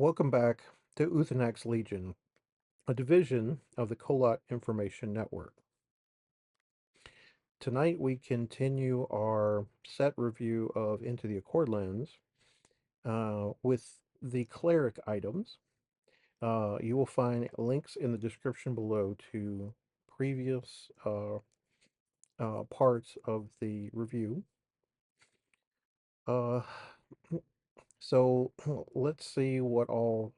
Welcome back to Uthanax Legion, a division of the Kolat Information Network. Tonight we continue our set review of Into the Accordlands with the Cleric Items. You will find links in the description below to previous parts of the review. Uh, so let's see what all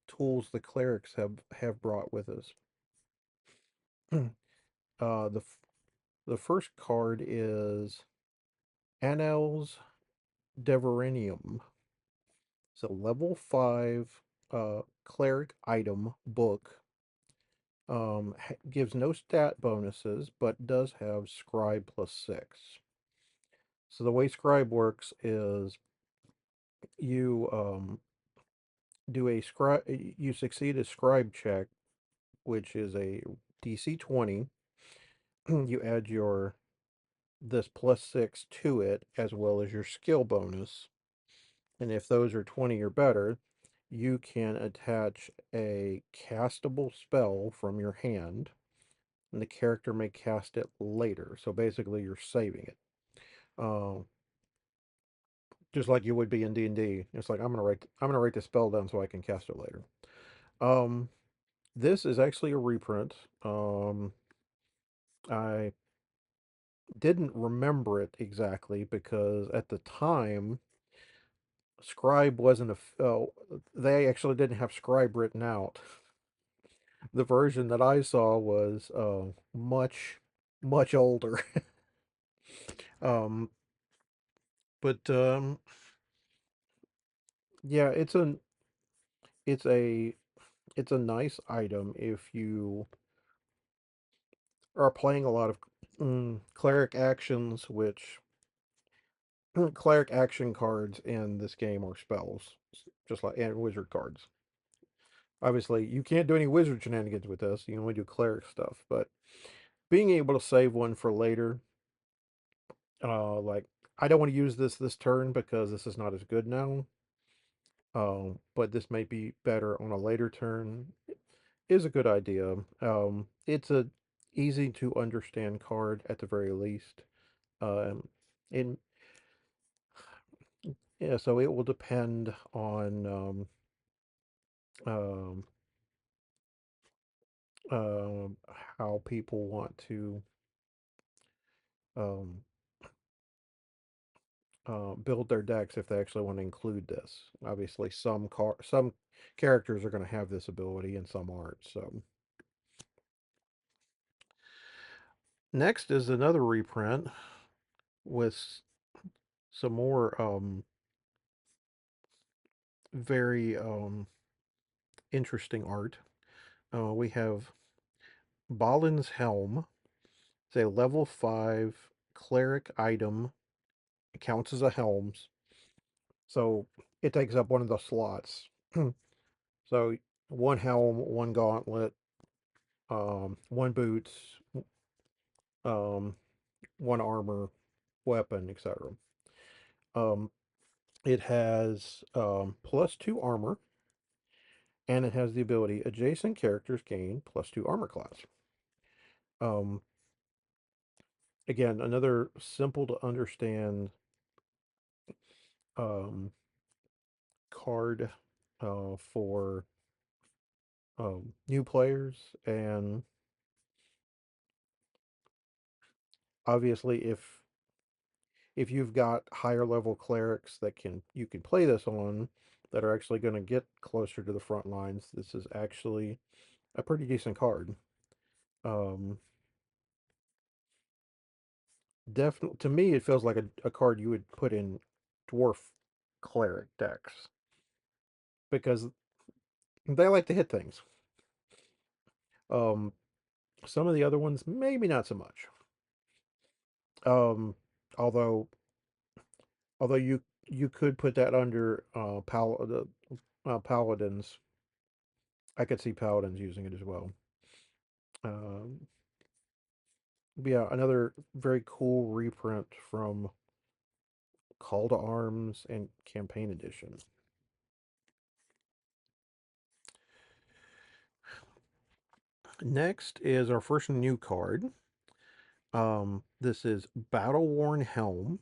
tools the clerics have brought with us. uh, the The first card is Annals Deverenium. It's a level 5 cleric item book. Gives no stat bonuses, but does have Scribe +6. So the way Scribe works is you do a scribe, you succeed a Scribe check, which is a DC 20. You add your this +6 to it, as well as your skill bonus. And if those are 20 or better, you can attach a castable spell from your hand, and the character may cast it later. So basically, you're saving it, uh, just like you would be in D&D. It's like I'm gonna write the spell down so I can cast it later. Um, this is actually a reprint. I didn't remember it exactly because at the time, Scribe wasn't a. They actually didn't have Scribe written out. The version that I saw was much older. um, but yeah, it's a it's a nice item if you are playing a lot of cleric actions, which cleric action cards in this game are spells, just like and wizard cards. Obviously, you can't do any wizard shenanigans with this. You can only do cleric stuff, but being able to save one for later, like I don't want to use this turn because this is not as good now. But this may be better on a later turn. Is a good idea. It's a easy to understand card at the very least. Um, and yeah, so it will depend on um, um, how people want to um, build their decks if they actually want to include this. Obviously, some characters are going to have this ability and some aren't. So next is another reprint with some more very interesting art. We have Balin's Helm. It's a level 5 cleric item. It counts as a helm, so it takes up one of the slots. So one helm, one gauntlet, one boots, um, one armor, weapon, etc. Um, it has +2 armor, and it has the ability adjacent characters gain +2 armor class. Um, Again, another simple to understand um, card for new players, and obviously, if you've got higher level clerics that you can play this on that are actually going to get closer to the front lines, this is actually a pretty decent card. Um, Definitely, to me, it feels like a card you would put in dwarf cleric decks because they like to hit things. Um, some of the other ones, maybe not so much. Um, although although you could put that under paladins. I could see paladins using it as well. Um, but yeah, another very cool reprint from Call to Arms and Campaign Edition. Next is our first new card. This is Battle Worn Helm.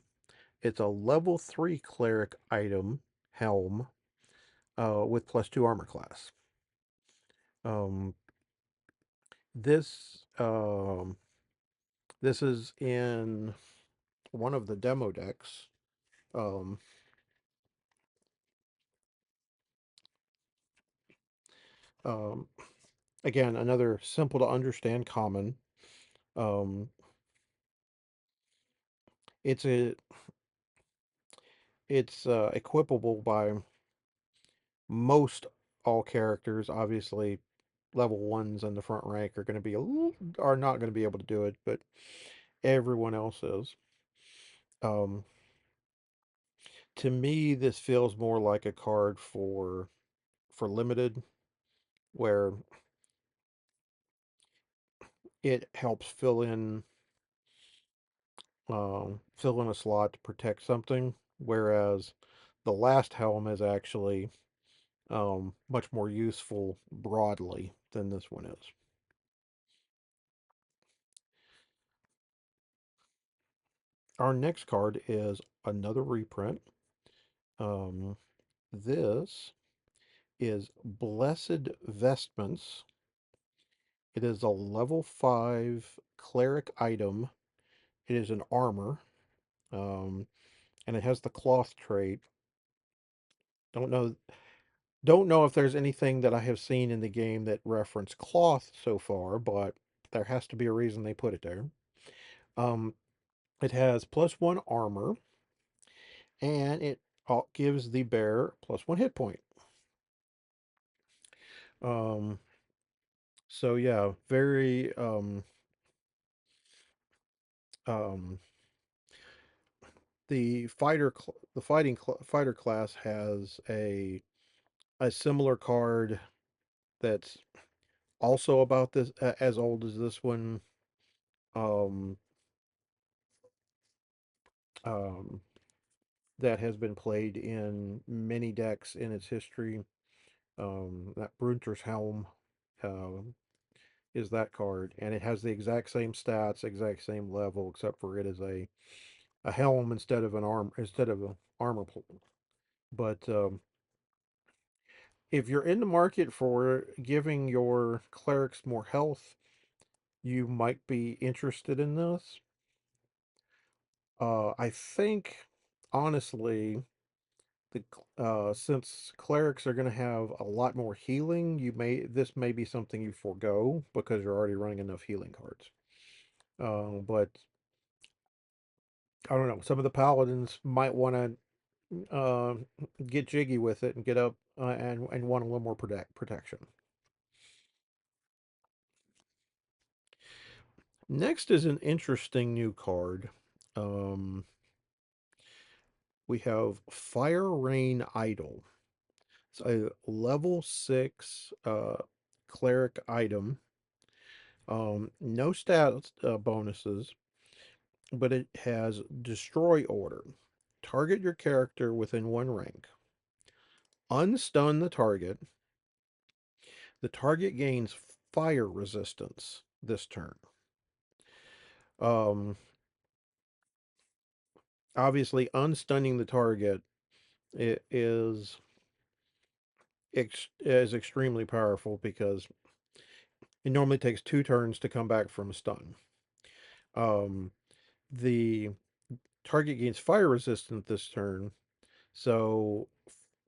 It's a level 3 cleric item helm with +2 armor class. Um, this this is in one of the demo decks. Um, um, Again, another simple to understand common. Um, it's a it's equipable by most all characters. Obviously, level ones in the front rank are going to be are not going to be able to do it, but everyone else is. Um, to me, this feels more like a card for limited, where it helps fill in a slot to protect something, whereas the last helm is actually much more useful broadly than this one is. Our next card is another reprint. Um, this is Blessed Vestments. It is a level 5 cleric item. It is an armor, um, and it has the cloth trait. Don't know don't know if there's anything that I have seen in the game that reference cloth so far, but there has to be a reason they put it there. Um, it has +1 armor, and it gives the bearer +1 hit point. Um, so yeah, very um, fighter class has a similar card that's also about this as old as this one. Um, um, that has been played in many decks in its history. That Brunter's Helm uh, is that card, and it has the exact same stats, exact same level, except for it is a helm instead of an armor. But if you're in the market for giving your clerics more health, you might be interested in this. I think, honestly, the since clerics are going to have a lot more healing, this may be something you forego because you're already running enough healing cards. But I don't know. Some of the paladins might want to get jiggy with it and get up and want a little more protection. Next is an interesting new card. Um, we have Fire Rain Idol. It's a level 6 cleric item. No stats bonuses, but it has Destroy Order. Target your character within 1 rank. Unstun the target. The target gains fire resistance this turn. Um, Obviously, unstunning the target is extremely powerful because it normally takes 2 turns to come back from a stun. Um, the target gains fire resistance this turn, so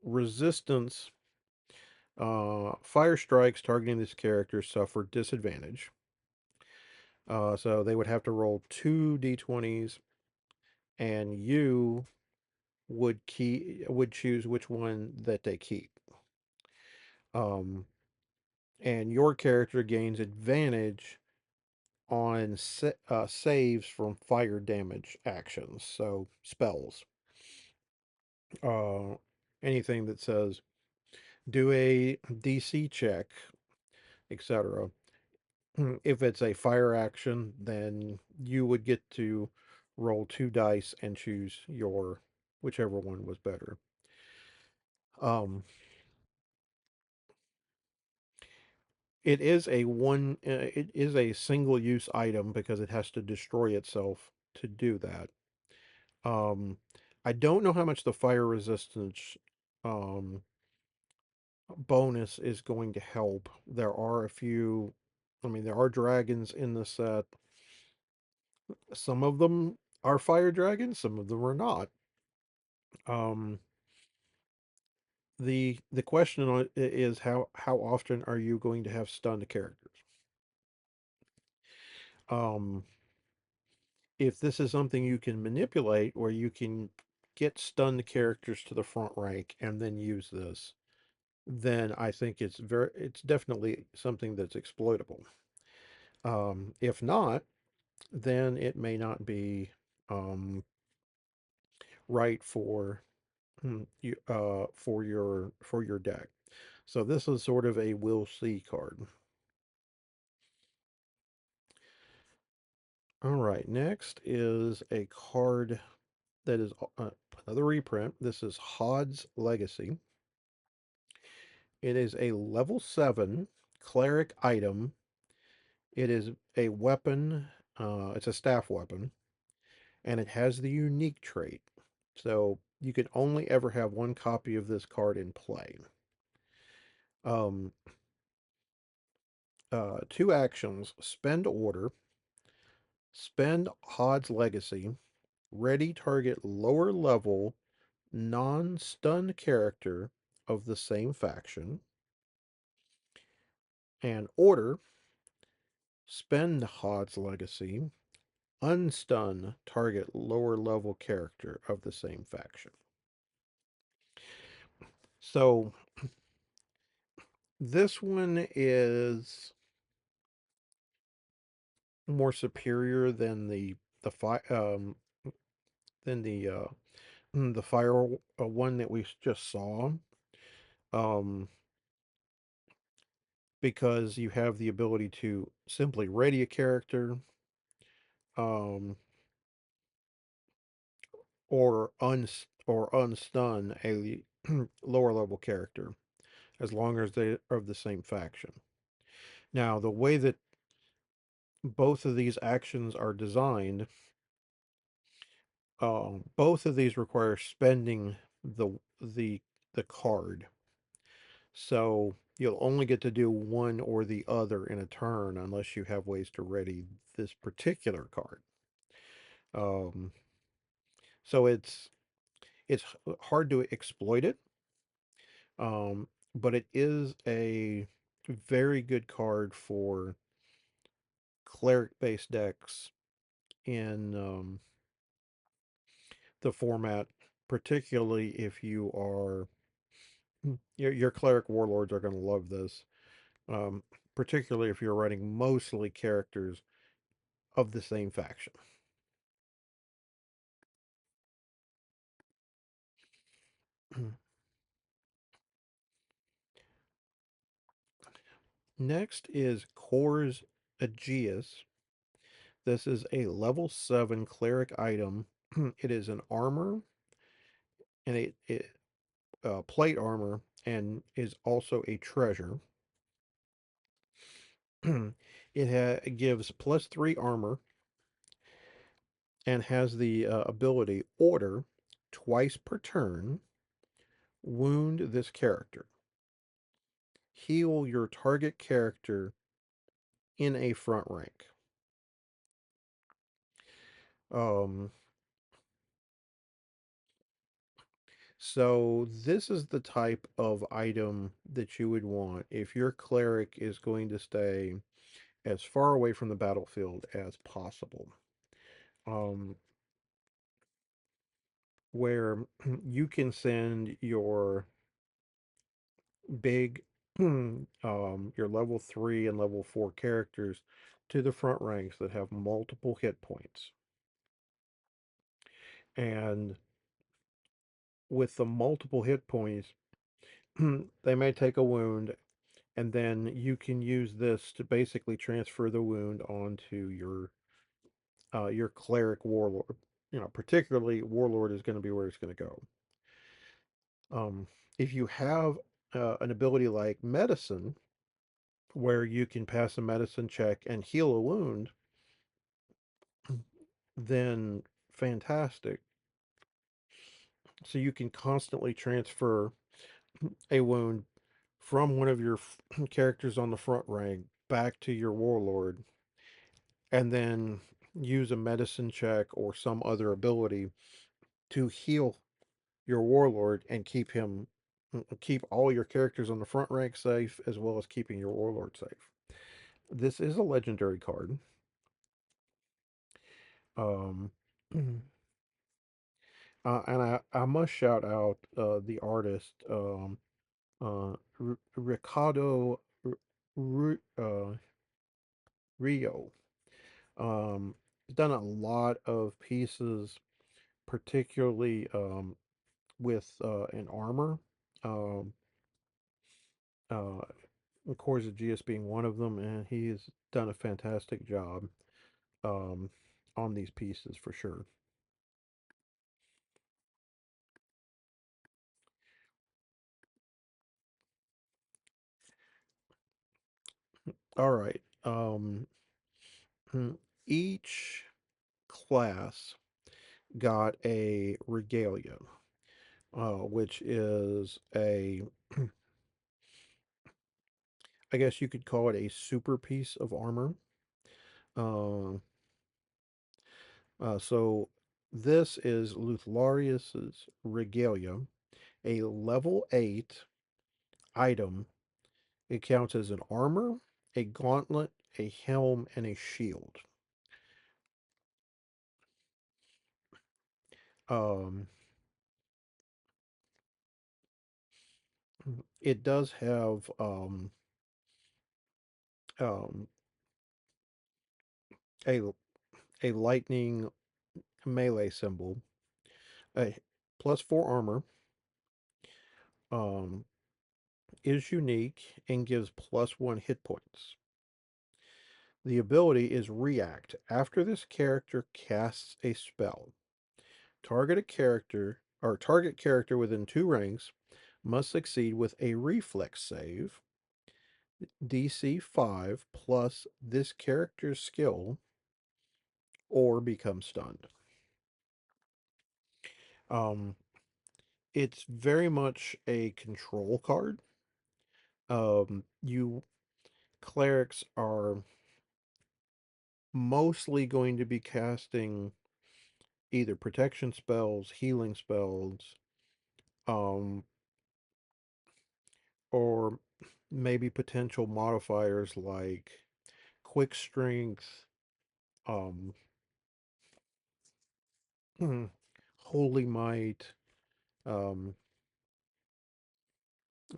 resistance fire strikes targeting this character suffer disadvantage. So they would have to roll 2 d20s, and you would choose which one that they keep. Um, and your character gains advantage on saves from fire damage actions, so spells. Uh, Anything that says do a DC check, etc. If it's a fire action, then you would get to roll 2 dice and choose whichever one was better. Um, It is a one. It is a single use item because it has to destroy itself to do that. Um, I don't know how much the fire resistance um, bonus is going to help. There are a few. I mean, there are dragons in the set. Some of them are fire dragons. Some of them are not. Um, the question is how often are you going to have stunned characters? Um, if this is something you can manipulate, where you can get stunned characters to the front rank and then use this, then I think it's definitely something that's exploitable. If not, then it may not be um, right for you for your deck. So this is sort of a we'll see card. All right, next is a card that is another reprint. This is Hod's Legacy. It is a level 7 cleric item. It is a weapon, it's a staff weapon, and it has the unique trait. So you can only ever have one copy of this card in play. Um, two actions: spend order, spend Hod's Legacy, ready target lower level non-stun character of the same faction, and order, spend Hod's Legacy, unstun target lower level character of the same faction. So this one is more superior than the fi than the fire one that we just saw. Um, because you have the ability to simply ready a character, um, or unstun a lower level character as long as they are of the same faction. Now, the way that both of these actions are designed, both of these require spending the the card. So you'll only get to do one or the other in a turn unless you have ways to ready this particular card. Um, so it's hard to exploit it, but it is a very good card for cleric-based decks in the format, particularly if you are your cleric warlords are going to love this, um, particularly if you're running mostly characters of the same faction. Next is Core's Aegeus. This is a level 7 cleric item. It is an armor and plate armor and is also a treasure. It gives +3 armor and has the ability order twice per turn, wound this character, heal your target character in a front rank. Um, so this is the type of item that you would want if your cleric is going to stay as far away from the battlefield as possible. Um, where you can send big, your level 3 and level 4 characters to the front ranks that have multiple hit points. And with the multiple hit points, they may take a wound, and then you can use this to basically transfer the wound onto your cleric warlord. Particularly warlord is going to be where it's going to go. If you have an ability like medicine, where you can pass a medicine check and heal a wound, then fantastic. So you can constantly transfer a wound from one of your characters on the front rank back to your warlord, and then use a medicine check or some other ability to heal your warlord and keep all your characters on the front rank safe as well as keeping your warlord safe. This is a legendary card. Um, and I must shout out the artist, Ricardo Rio. He's done a lot of pieces, particularly with an armor. Um, uh, of course, the GS being one of them, and he's done a fantastic job um, on these pieces for sure. All right. Each class got a regalia, which is I guess you could call it a super piece of armor. Uh, so this is Luthlarius's regalia, a level 8 item. It counts as an armor, a gauntlet, a helm, and a shield. Um, it does have um, a a lightning melee symbol, a +4 armor, um, is unique and gives +1 hit points. The ability is React. After this character casts a spell, target character within 2 ranks must succeed with a reflex save, DC 5 plus this character's skill, or become stunned. Um, it's very much a control card. You clerics are mostly going to be casting either protection spells, healing spells, um, or maybe potential modifiers like quick strength, um, holy might. Um,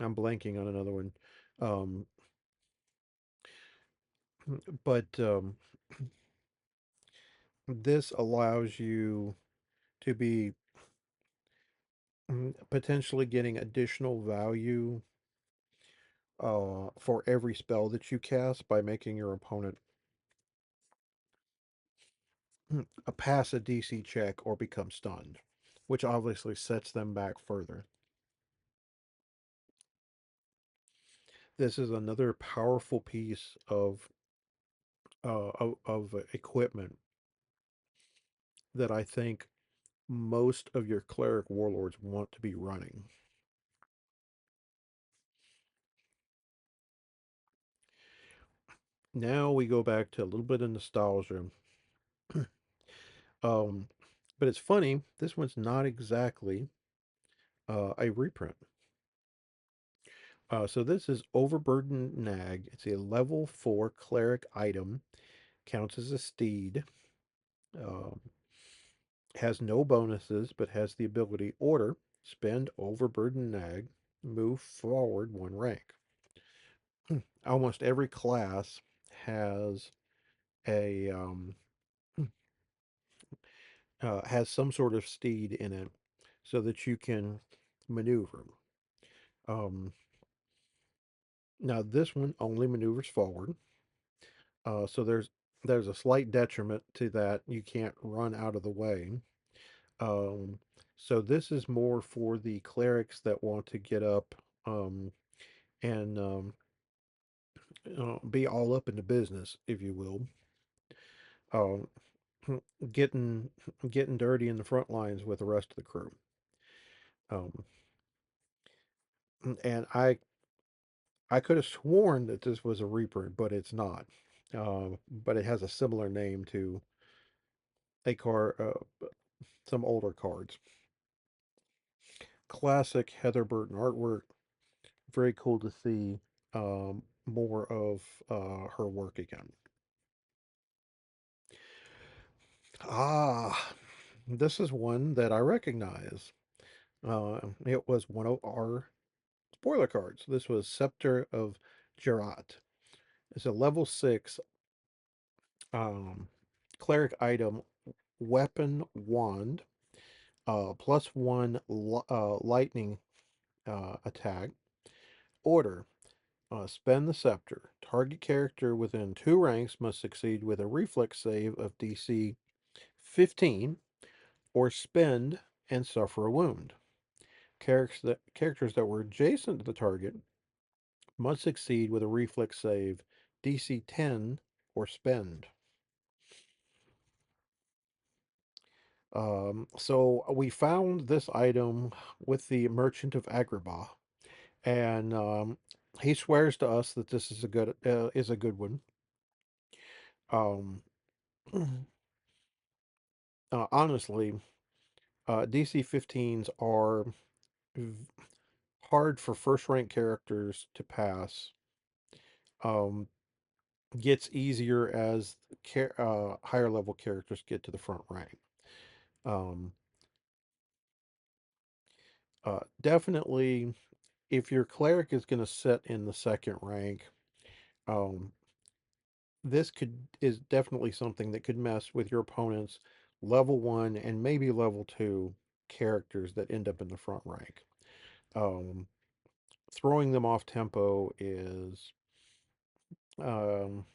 I'm blanking on another one. Um, but this allows you to be potentially getting additional value for every spell that you cast by making your opponent pass a DC check or become stunned, which obviously sets them back further. This is another powerful piece of equipment that I think most of your cleric warlords want to be running. Now we go back to a little bit of nostalgia. um, but it's funny, this one's not exactly a reprint. So this is Overburdened Nag. It's a level 4 cleric item, counts as a steed, um, has no bonuses, but has the ability Order, spend Overburdened Nag, move forward 1 rank. Almost every class has a has some sort of steed in it so that you can maneuver. Um, Now this one only maneuvers forward, so there's a slight detriment to that. You can't run out of the way. Um, so this is more for the clerics that want to get up um, and be all up in the business, if you will. Um, getting getting dirty in the front lines with the rest of the crew. Um, and I could have sworn that this was a reprint, but it's not. But it has a similar name to a card, some older cards. Classic Heather Burton artwork. Very cool to see more of her work again. Ah, this is one that I recognize. It was one of our spoiler cards. This was Scepter of Jerat. It's a level 6 um, cleric item weapon wand, +1 lightning attack. Order. Spend the scepter. Target character within 2 ranks must succeed with a reflex save of DC 15 or spend and suffer a wound. Characters that were adjacent to the target must succeed with a reflex save DC 10 or spend. So we found this item with the Merchant of Agrabah, and he swears to us that this is a good one. Um, Honestly, DC 15s are hard for first rank characters to pass. Um, gets easier as higher level characters get to the front rank. Um, Definitely, if your cleric is going to sit in the second rank, um, this is definitely something that could mess with your opponent's level 1 and maybe level 2 characters that end up in the front rank. Um, Throwing them off tempo um,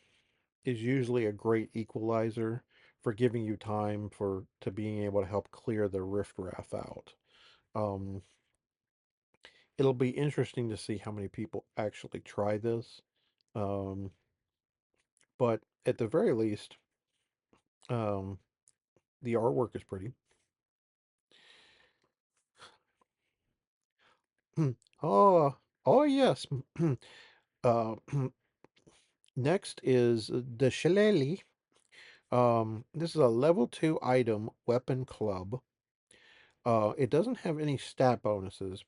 is usually a great equalizer for giving you time to being able to help clear the riffraff out. Um, it'll be interesting to see how many people actually try this. Um, but at the very least, um, the artwork is pretty. Oh, oh yes. uh, Next is the Shillelagh. This is a level 2 item weapon club. It doesn't have any stat bonuses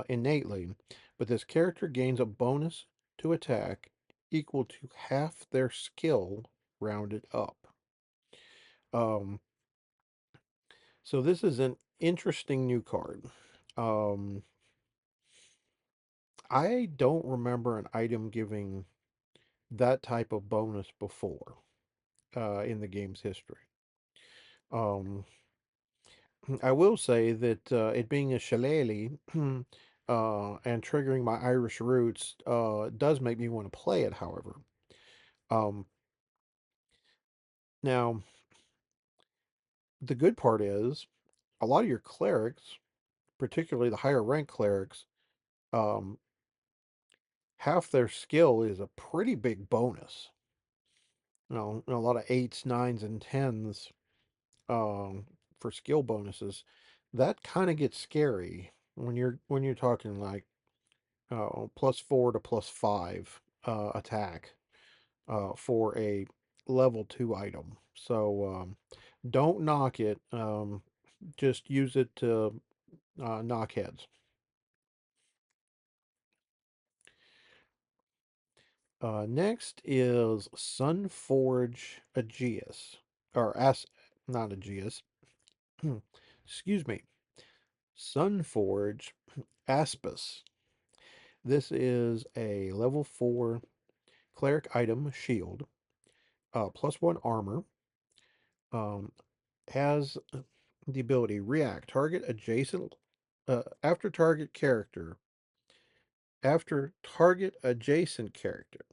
innately, but this character gains a bonus to attack equal to half their skill rounded up. Um, so this is an interesting new card. Um, I don't remember an item giving that type of bonus before in the game's history. Um, I will say that it being a shillelagh and triggering my Irish roots does make me want to play it, however. Um, Now, the good part is a lot of your clerics, particularly the higher rank clerics, um, half their skill is a pretty big bonus. A lot of eights, nines, and tens um, for skill bonuses. That kind of gets scary when you're talking like +4 to +5 attack for a level 2 item. So don't knock it. Just use it to knock heads. Next is Sunforge Aegeus, or not Aegeus. Excuse me, Sunforge Aspis. This is a level 4 cleric item shield, +1 armor. Um, has the ability react target adjacent after target adjacent character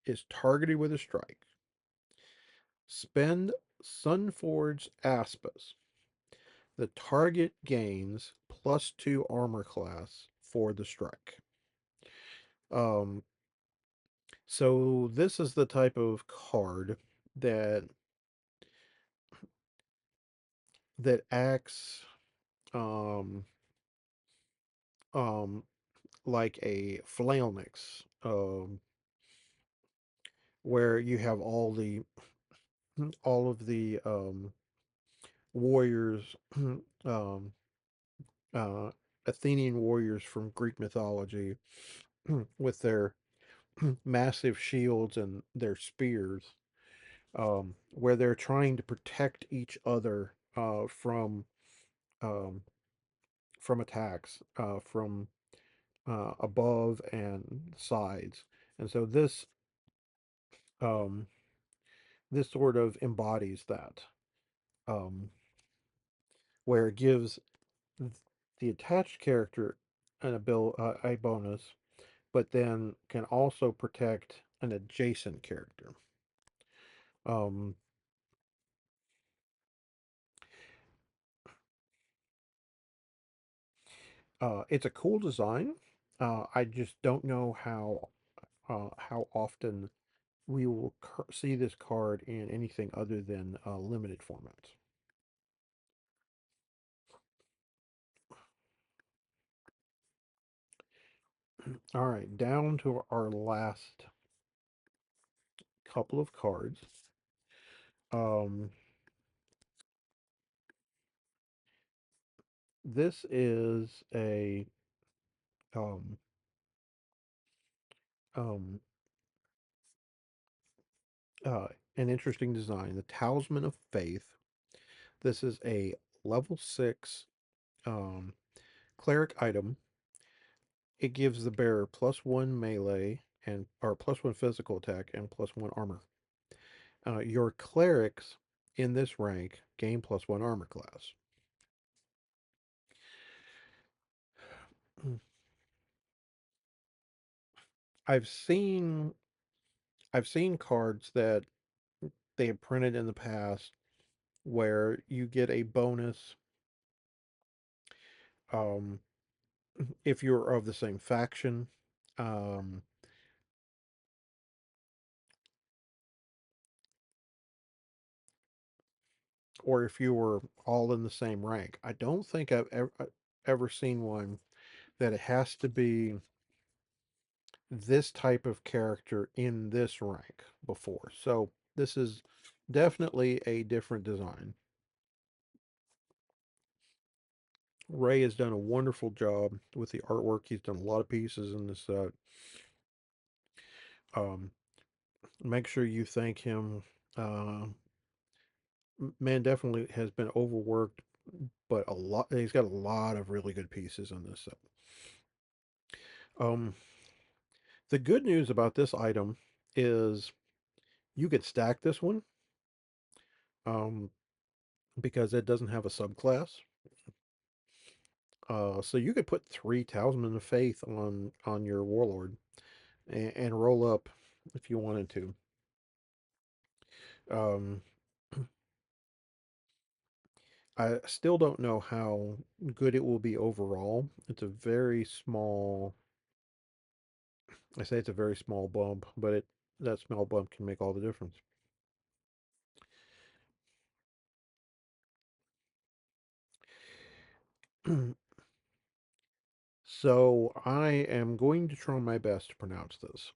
is targeted with a strike. Spend Sunforged Aspis. The target gains +2 armor class for the strike. Um, So this is the type of card that acts um um like a phalanx, where you have all of the warriors, um uh Athenian warriors from Greek mythology, with their massive shields and their spears, where they're trying to protect each other um, from attacks from above and sides. And so um, this sort of embodies that, um, where it gives the attached character a bonus, but then can also protect an adjacent character. Um, it's a cool design. I just don't know how often we will see this card in anything other than limited formats. All right, down to our last couple of cards. Um, this is a um, um, uh, an interesting design. The Talisman of Faith. This is a level 6 um, cleric item. It gives the bearer +1 melee and or +1 physical attack and +1 armor. Your clerics in this rank gain +1 armor class. I've seen I've seen cards that they have printed in the past where you get a bonus um, if you're of the same faction, um, or if you were all in the same rank. I don't think I've ever seen one that it has to be this type of character in this rank before. So this is definitely a different design. Ray has done a wonderful job with the artwork. He's done a lot of pieces in this set. Um, make sure you thank him. Uh, Man definitely has been overworked, but a lot. He's got a lot of really good pieces in this set. Um, the good news about this item is you could stack this one, um, because it doesn't have a subclass. So you could put 3 Talisman of Faith on your Warlord and roll up if you wanted to. Um, I still don't know how good it will be overall. It's a very small. I say it's a very small bump, but that small bump can make all the difference. So I am going to try my best to pronounce this.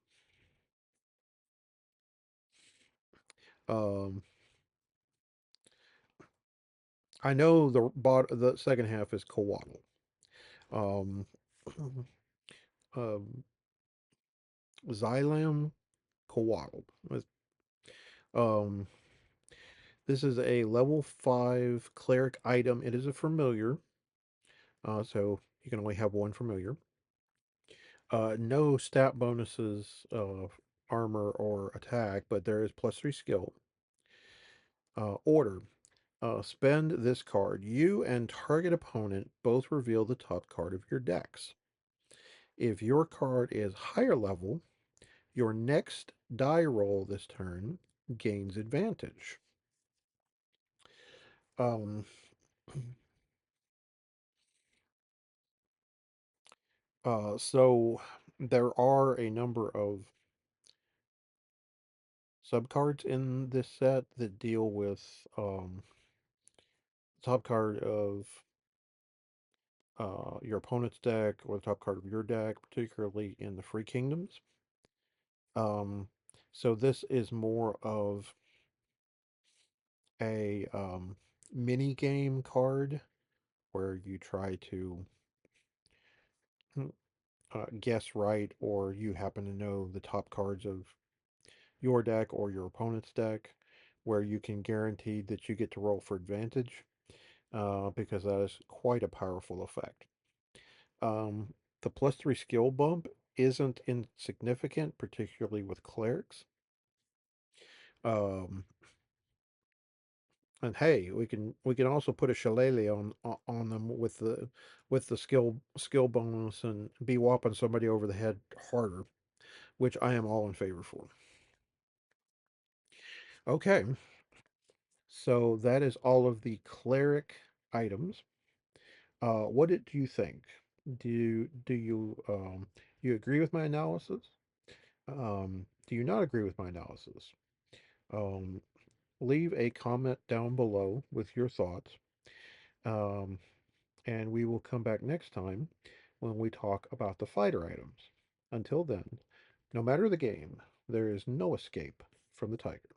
Um, I know the second half is Kowaddle. Um, um, Xylem Kowaddle. Um, this is a level 5 cleric item. It is a familiar, so you can only have one familiar. No stat bonuses, armor or attack, but there is +3 skill. Order. Spend this card. You and target opponent both reveal the top card of your decks. If your card is higher level, your next die roll this turn gains advantage. Um, so there are a number of subcards in this set that deal with top card of your opponent's deck or the top card of your deck, particularly in the Free Kingdoms. Um, so this is more of a mini game card where you try to guess right, or you happen to know the top cards of your deck or your opponent's deck, where you can guarantee that you get to roll for advantage, because that is quite a powerful effect. Um, the +3 skill bump isn't insignificant, particularly with clerics. Um, and hey, we can also put a shillelagh on them with the skill bonus and be whopping somebody over the head harder, which I am all in favor for. Okay, so that is all of the cleric items. What did you think? Do you agree with my analysis? Do you not agree with my analysis? Um, Leave a comment down below with your thoughts. Um, and we will come back next time when we talk about the fighter items. Until then, no matter the game, there is no escape from the tiger.